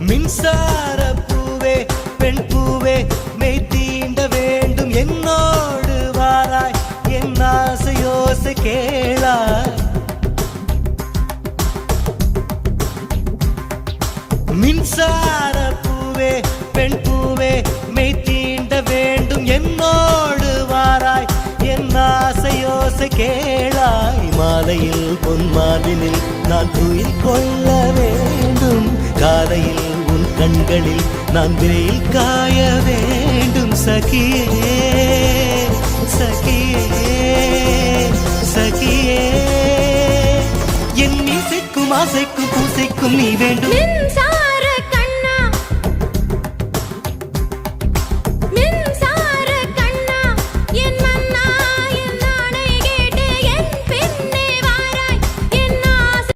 மின்சார பூவே பெண் பூவே மெய் தீண்ட வேண்டும் என்னோடு வாராய் என் ஆசையோசை கேளாய் மின்சார பூவே பெண் பூவே மெய் தீண்ட வேண்டும் என்னோடு வாராய் என் ஆசையோசை கேளாய் மாலையில் பொன் மாதினில் நான் துயில் கொள்ள வேண்டும் காலையில் உன் கண்களில் நான் வெயில் காய வேண்டும் சகியே சகியே சகியே என் இசைக்கும் ஆசைக்கும் பூசைக்கும் நீ வேண்டும்